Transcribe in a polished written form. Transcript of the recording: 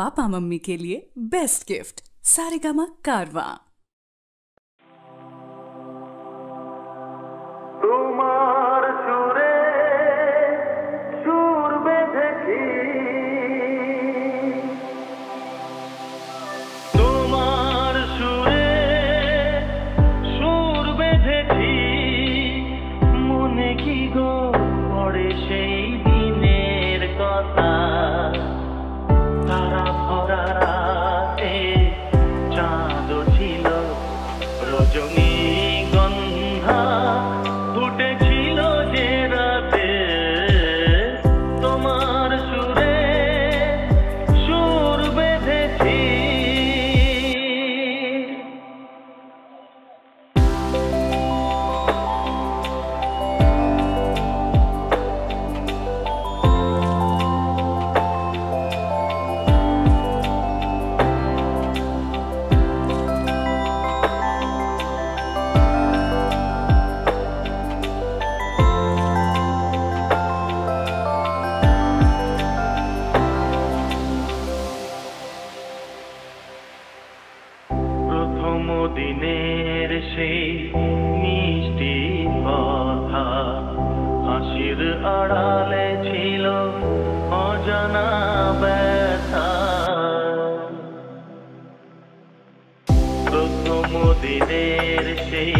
Papa mummy के लिए best gift Saregama कारवा। তোমার সুরে সুর বেঁধেছি, তোমার সুরে সুর বেঁধেছি, মনে কি গো পড়ে সেই দিনের কথা। তারা ভরা রাতে চাঁদ ছিল রজনীগন্ধা, ফুটেছিল যে রাতে তোমার সুরে সুর বেঁধেছি। প্রথম দিনের সেই মিষ্টি কথা, হাসির আড়ালে ছিল অজানা ব্যথা। প্রথম দিনের সেই